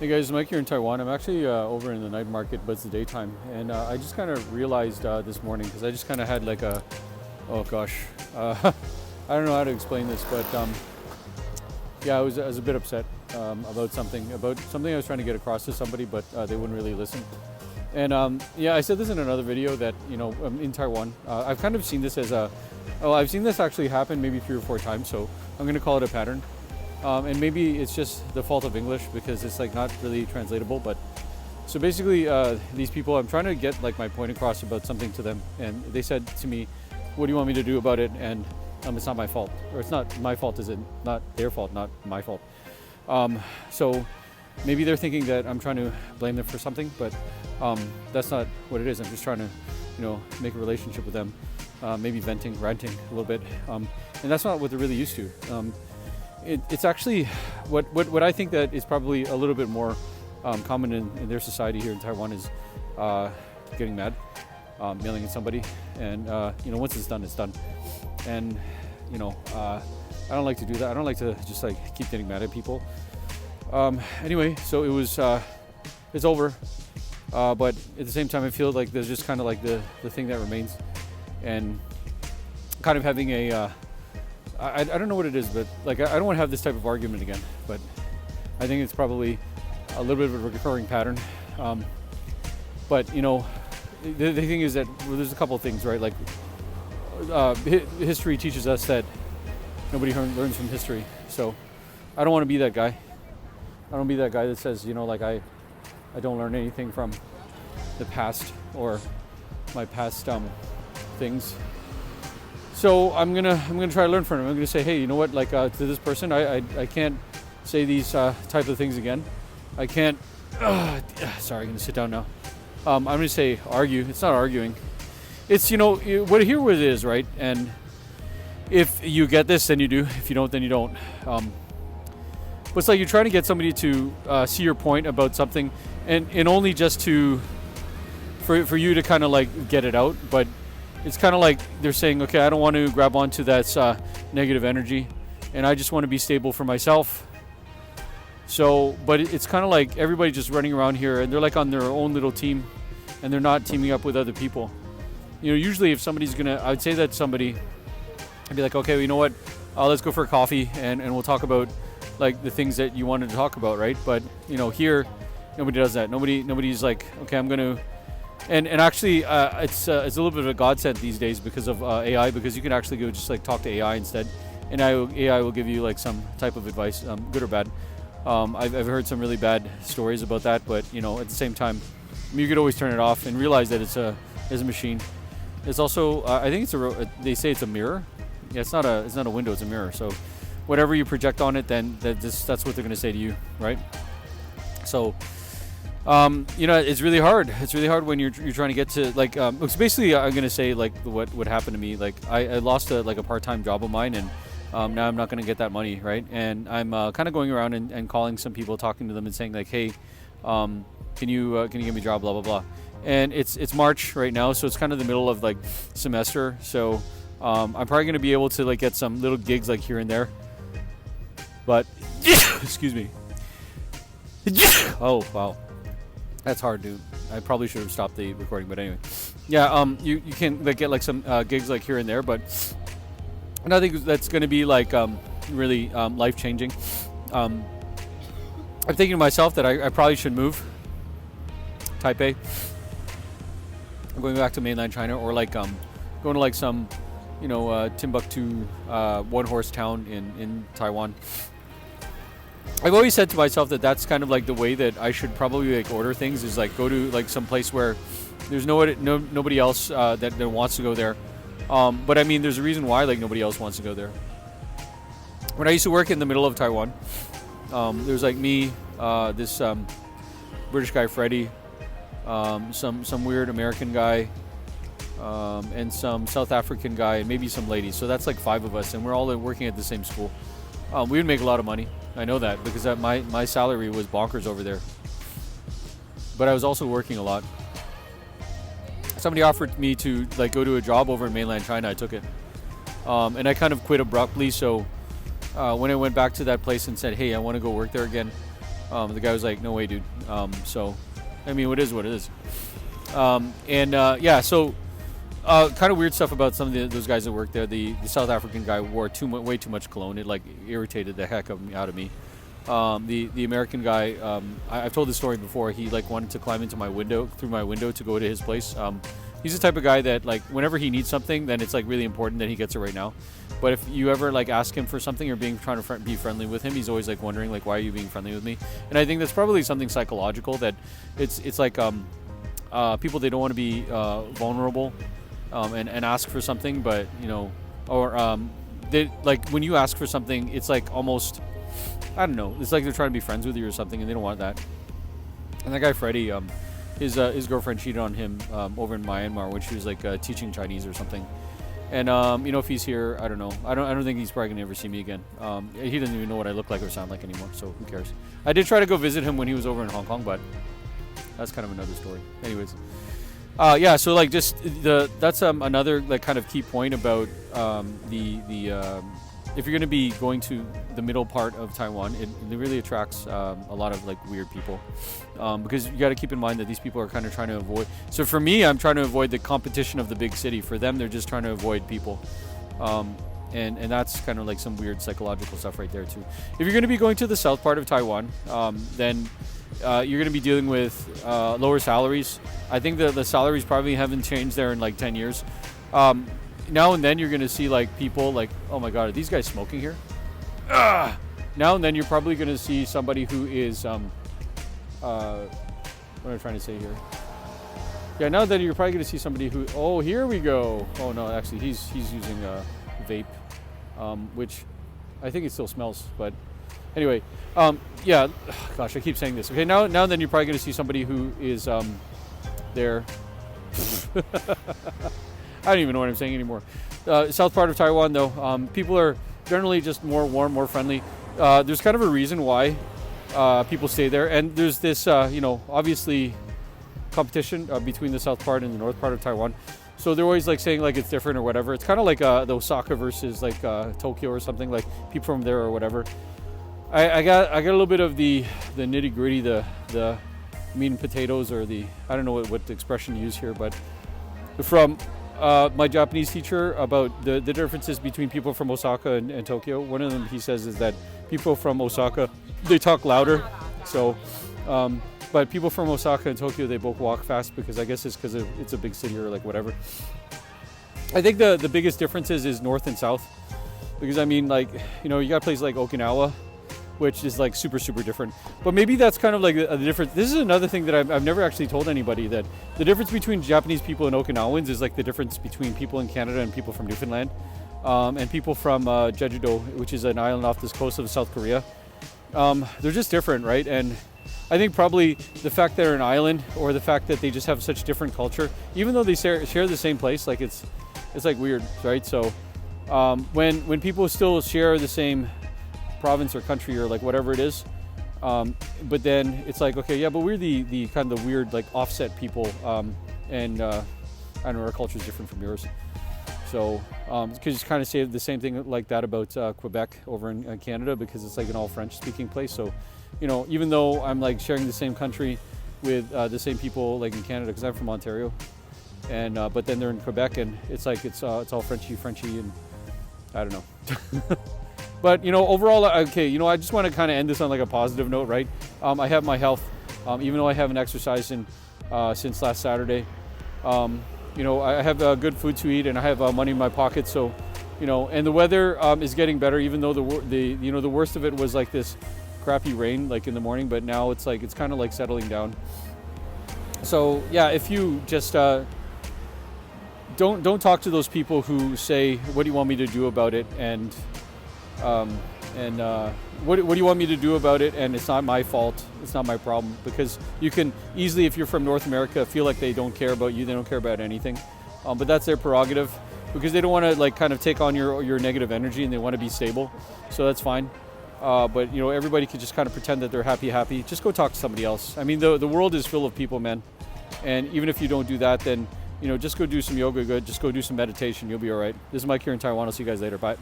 Hey guys, Mike here in Taiwan. I'm actually over in the night market, but it's the daytime. And I just kind of realized this morning, because I just kind of had like a, oh gosh, I don't know how to explain this, but yeah, I was a bit upset about something I was trying to get across to somebody, but they wouldn't really listen. And yeah, I said this in another video that, in Taiwan, I've kind of seen this as I've seen this actually happen maybe 3 or 4 times, so I'm going to call it a pattern. And maybe it's just the fault of English because it's like not really translatable, but so basically these people, I'm trying to get like my point across about something to them, and they said to me, what do you want me to do about it? And it's not my fault, or it's not my fault, is it? Not their fault, not my fault. So maybe they're thinking that I'm trying to blame them for something, but that's not what it is. I'm just trying to, make a relationship with them, maybe venting, ranting a little bit, and that's not what they're really used to. It's actually what I think that is probably a little bit more common in their society here in Taiwan is getting mad, yelling at somebody, and once it's done, it's done. And I don't like to do that. I don't like to just like keep getting mad at people. Anyway, so it's over, but at the same time, I feel like there's just kind of like the thing that remains, and kind of having a I don't know what it is, but like I don't want to have this type of argument again, but I think it's probably a little bit of a recurring pattern. But the thing is that there's a couple of things, right? Like history teaches us that nobody learns from history. So I don't want to be that guy. I don't want to be that guy that says, I don't learn anything from the past or my past things. So I'm gonna try to learn from him. I'm gonna say, hey, you know what? Like to this person, I can't say these type of things again. I can't. Sorry, I'm gonna sit down now. I'm gonna say argue. It's not arguing. It's here what it is, right? And if you get this, then you do. If you don't, then you don't. But it's like you're trying to get somebody to see your point about something, and only just for you to kind of like get it out, but. It's kind of like they're saying, okay, I don't want to grab onto that negative energy, and I just want to be stable for myself. So, but it's kind of like everybody just running around here, and they're like on their own little team, and they're not teaming up with other people. Usually if somebody's I would say that somebody, I'd be like, okay, well, you know what? Let's go for a coffee, and we'll talk about like the things that you wanted to talk about, right? But here, nobody does that. Nobody's like, okay, I'm going to. And actually, it's a little bit of a godsend these days because of AI, because you can actually go just like talk to AI instead, and AI will give you like some type of advice, good or bad. I've heard some really bad stories about that, but at the same time, you could always turn it off and realize that it's a machine. It's also I think they say it's a mirror. Yeah, it's not a window, it's a mirror. So whatever you project on it, then that's what they're going to say to you, right? So. It's really hard. It's really hard when you're trying to get to like. It's basically, I'm gonna say like what happened to me. Like I lost a part-time job of mine, and now I'm not gonna get that money, right? And I'm kind of going around and calling some people, talking to them, and saying like, hey, can you give me a job, blah blah blah. And it's March right now, so it's kind of the middle of like semester. So I'm probably gonna be able to like get some little gigs like here and there. But excuse me. Oh wow. That's hard, dude. I probably should have stopped the recording, but anyway. Yeah, you can like, get like some gigs like here and there, but nothing that's going to be like really life-changing. I'm thinking to myself that I probably should move Taipei. I'm going back to mainland China, or like going to like some Timbuktu one-horse town in Taiwan. I've always said to myself that that's kind of like the way that I should probably like order things, is like go to like some place where there's nobody else that wants to go there. But I mean, there's a reason why like nobody else wants to go there. When I used to work in the middle of Taiwan, there's like me, this British guy Freddie, some weird American guy, and some South African guy, and maybe some ladies. So that's like 5 of us, and we're all working at the same school. We would make a lot of money. I know that because my salary was bonkers over there. But I was also working a lot. Somebody offered me to like go to a job over in mainland China. I took it, and I kind of quit abruptly. So when I went back to that place and said, "Hey, I want to go work there again," The guy was like, no way, dude. So, I mean, it is what it is. So kind of weird stuff about some of those guys that worked there. The South African guy wore way too much cologne. It like irritated the heck out of me. The American guy, I've told this story before. He like wanted to climb into through my window to go to his place. He's the type of guy that like whenever he needs something, then it's like really important that he gets it right now. But if you ever like ask him for something or trying to be friendly with him, he's always like wondering like, why are you being friendly with me? And I think that's probably something psychological, that it's like people, they don't want to be vulnerable and ask for something, but they like when you ask for something, it's like almost, I don't know, it's like they're trying to be friends with you or something, and they don't want that. And that guy Freddie, his girlfriend cheated on him over in Myanmar when she was like teaching Chinese or something. And if he's here, I don't know. I don't think he's probably gonna ever see me again. He doesn't even know what I look like or sound like anymore, so who cares? I did try to go visit him when he was over in Hong Kong, but that's kind of another story. Anyways, so like just that's another like kind of key point about if you're going to be going to the middle part of Taiwan, it really attracts a lot of like weird people, because you got to keep in mind that these people are kind of trying to avoid. So for me, I'm trying to avoid the competition of the big city. For them, they're just trying to avoid people, and that's kind of like some weird psychological stuff right there too. If you're going to be going to the south part of Taiwan, then you're going to be dealing with lower salaries. I think the salaries probably haven't changed there in like 10 years. Now and then you're going to see like people like, oh my god, are these guys smoking here? Now and then you're probably going to see somebody who is what am I trying to say here? Yeah, now and then you're probably going to see somebody who, oh, here we go. Oh no, actually he's using a vape, which I think it still smells, but anyway, gosh, I keep saying this. Okay, now and then you're probably going to see somebody who is there. I don't even know what I'm saying anymore. South part of Taiwan, though, people are generally just more warm, more friendly. There's kind of a reason why people stay there, and there's this, obviously competition between the south part and the north part of Taiwan. So they're always like saying like it's different or whatever. It's kind of like the Osaka versus like Tokyo or something, like people from there or whatever. I got a little bit of the nitty gritty, the meat and potatoes, or I don't know what the expression you use here, but from my Japanese teacher about the differences between people from Osaka and Tokyo. One of them, he says, is that people from Osaka, they talk louder. So, but people from Osaka and Tokyo, they both walk fast, because I guess it's because it's a big city or like whatever. I think the biggest differences is north and south, because I mean, like, you got places like Okinawa, which is like super, super different. But maybe that's kind of like the difference. This is another thing that I've never actually told anybody, that the difference between Japanese people and Okinawans is like the difference between people in Canada and people from Newfoundland, and people from Jeju-do, which is an island off this coast of South Korea. They're just different, right? And I think probably the fact that they're an island, or the fact that they just have such different culture, even though they share the same place, like it's like weird, right? So when people still share the same province or country or like whatever it is, but then it's like, okay, yeah, but we're the kind of the weird like offset people, and I don't know, our culture is different from yours. So because you kind of say the same thing like that about Quebec over in Canada, because it's like an all French speaking place. So even though I'm like sharing the same country with the same people like in Canada, because I'm from Ontario, and but then they're in Quebec, and it's like it's all Frenchy, and I don't know. But overall, okay, I just want to kind of end this on like a positive note, right? I have my health, even though I haven't exercised since last Saturday. I have good food to eat, and I have money in my pocket. So, and the weather is getting better, even though the worst of it was like this crappy rain like in the morning, but now it's kind of like settling down. So yeah, if you just don't talk to those people who say, "What do you want me to do about it?" and what do you want me to do about it? And it's not my fault. It's not my problem, because you can easily, if you're from North America, feel like they don't care about you. They don't care about anything. But that's their prerogative, because they don't want to like kind of take on your negative energy, and they want to be stable. So that's fine. But everybody could just kind of pretend that they're happy. Just go talk to somebody else. I mean, the world is full of people, man. And even if you don't do that, then just go do some yoga. Just go do some meditation. You'll be all right. This is Mike here in Taiwan. I'll see you guys later. Bye.